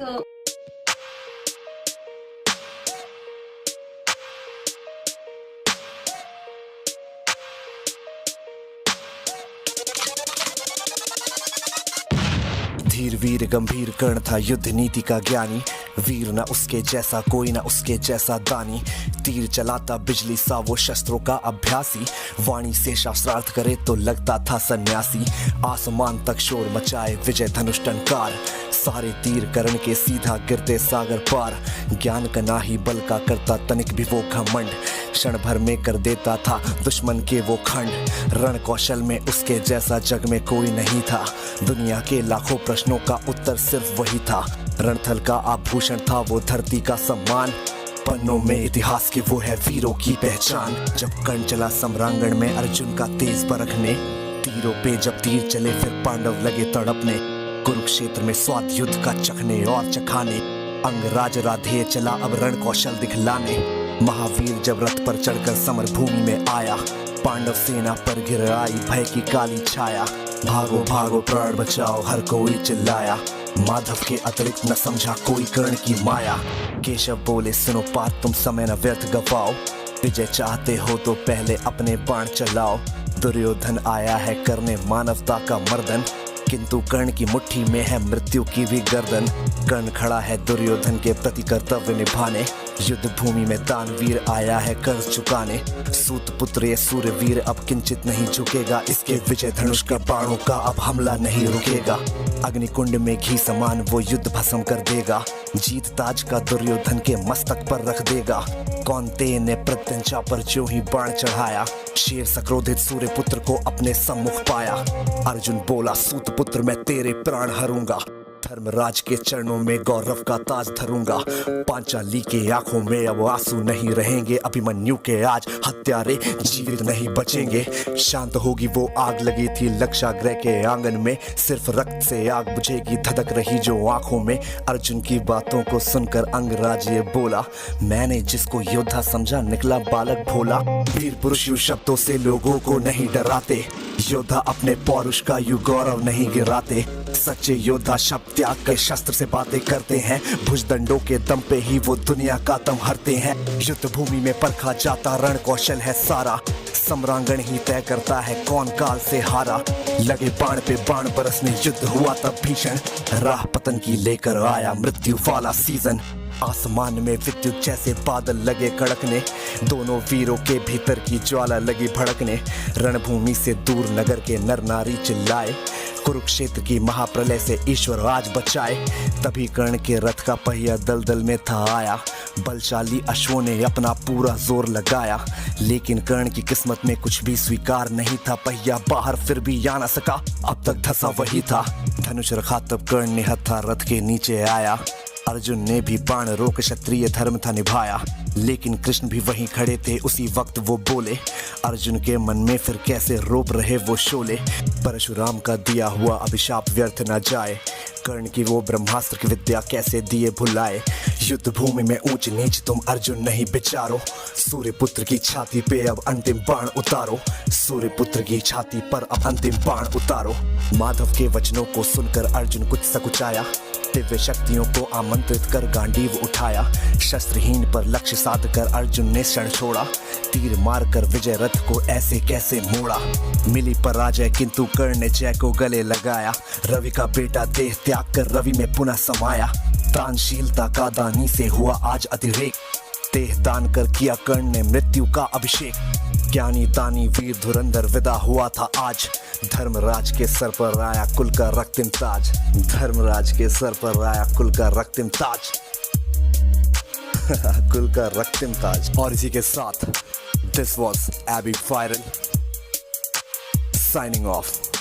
तो धीर वीर गंभीर कर्ण था युद्ध नीति का ज्ञानी, वीर न उसके जैसा कोई न उसके जैसा दानी। तीर चलाता बिजली सा वो शस्त्रों का अभ्यासी, वाणी से शास्त्रार्थ करे तो लगता था सन्यासी। आसमान तक शोर मचाए विजय धनुष टंकार, सारे तीर कर्ण के सीधा गिरते सागर पार। ज्ञान का ना ही बल का करता तनिक भी वो घमंड, क्षण भर में कर देता था दुश्मन के वो खंड। रण कौशल में उसके जैसा जग में कोई नहीं था, दुनिया के लाखों प्रश्नों का उत्तर सिर्फ वही था। रणथल का आभूषण था वो धरती का सम्मान, पन्नों में इतिहास की वो है वीरों की पहचान। जब कर्ण चला सम्रांगण में अर्जुन का तेज परखने, तीरों पे जब तीर चले फिर पांडव लगे तड़पने। कुरुक्षेत्र में स्वाद युद्ध का चखने और चखाने, अंगराज राधेय चला अब रण कौशल दिखलाने। महावीर जब रथ पर चढ़कर समर भूमि में आया, पांडव सेना पर गिर आई भय की काली छाया। भागो भागो प्राण बचाओ हर कोई चिल्लाया, माधव के अतिरिक्त न समझा कोई कर्ण की माया। केशव बोले सुनो बात तुम समय न व्यर्थ गवाओ, विजय चाहते हो तो पहले अपने बाण चलाओ। दुर्योधन आया है करने मानवता का मर्दन, किंतु कर्ण की मुट्ठी में है मृत्यु की भी गर्दन। कर्ण खड़ा है दुर्योधन के प्रति कर्तव्य निभाने, युद्ध भूमि में दानवीर आया है कर्ज चुकाने। सूत पुत्र ये सूर्यवीर अब किंचित नहीं झुकेगा, इसके विजय धनुष का बाणों का अब हमला नहीं रुकेगा। अग्निकुंड में घी समान वो युद्ध भस्म कर देगा, जीत ताज का दुर्योधन के मस्तक पर रख देगा। कौन्तेय ने प्रत्यंचा पर जो ही बाण चढ़ाया, शेर सक्रोधित सूर्यपुत्र को अपने सम्मुख पाया। अर्जुन बोला सूत पुत्र मैं तेरे प्राण हरूंगा, धर्मराज के चरणों में गौरव का ताज धरूंगा। पांचाली के आंखों में अब आंसू नहीं रहेंगे, अभिमन्यु के आज हत्यारे जीवित नहीं बचेंगे। शांत होगी वो आग लगी थी लक्षागृह के आंगन में, सिर्फ रक्त से आग बुझेगी धधक रही जो आंखों में। अर्जुन की बातों को सुनकर अंगराज ये बोला, मैंने जिसको योद्धा समझा निकला बालक भोला। वीर पुरुष यूं शब्दों से लोगों को नहीं डराते, योद्धा अपने पौरुष का यूं गौरव नहीं गिराते। सच्चे योद्धा शब्द त्याग कर शस्त्र से बातें करते हैं, भुजदंडों के दम पे ही वो दुनिया का दम हरते हैं। युद्ध भूमि में परखा जाता रण कौशल है सारा, सम्रांगण ही तय करता है कौन काल से हारा। लगे बाण पे बाण बरसने युद्ध हुआ तब भीषण, राह पतन की लेकर आया मृत्यु वाला सीजन। आसमान में विद्युत जैसे बादल लगे कड़कने, दोनों वीरों के भीतर की ज्वाला लगी भड़कने। रणभूमि से दूर नगर के नर नारी चिल्लाए, कुरुक्षेत्र की महाप्रलय से ईश्वर आज बचाए। तभी कर्ण के रथ का पहिया दलदल में था आया, बलशाली अश्वों ने अपना पूरा जोर लगाया। लेकिन कर्ण की किस्मत में कुछ भी स्वीकार नहीं था, पहिया बाहर फिर भी आ न सका, अब तक धंसा वही था। धनुष रखा तब कर्ण ने हथा रथ के नीचे आया, अर्जुन ने भी बाण रोक क्षत्रिय धर्म था निभाया। लेकिन कृष्ण भी वहीं खड़े थे उसी वक्त वो बोले, अर्जुन के मन में फिर कैसे रोप रहे वो शोले। परशुराम का दिया हुआ अभिशाप व्यर्थ न जाए, कर्ण की वो ब्रह्मास्त्र की विद्या कैसे दिए भुलाए। युद्ध भूमि में ऊंच नीच तुम अर्जुन नहीं विचारो, सूर्यपुत्र की छाती पे अब अंतिम बाण उतारो। सूर्यपुत्र की छाती पर अब अंतिम बाण उतारो। माधव के वचनों को सुनकर अर्जुन कुछ सकुचाया, दिव्य शक्तियों को आमंत्रित कर गांडीव उठाया। शस्त्रहीन पर लक्ष्य साध कर अर्जुन ने क्षण छोड़ा, तीर मारकर विजय रथ को ऐसे कैसे मोड़ा। मिली पराजय किंतु कर्ण ने जय को गले लगाया, रवि का बेटा देह त्याग कर रवि में पुनः समाया। दानशीलता का दानी से हुआ आज अतिरेक, देह दान कर किया कर्ण ने मृत्यु का अभिषेक। ज्ञानी दानी वीर धुरंधर विदा हुआ था आज, धर्मराज के सर पर आया कुल का रक्तिम ताज। धर्मराज के सर पर आया कुल का रक्तिम ताज कुल का रक्तिम ताज। और इसी के साथ दिस वॉज एबी फायरल साइनिंग ऑफ।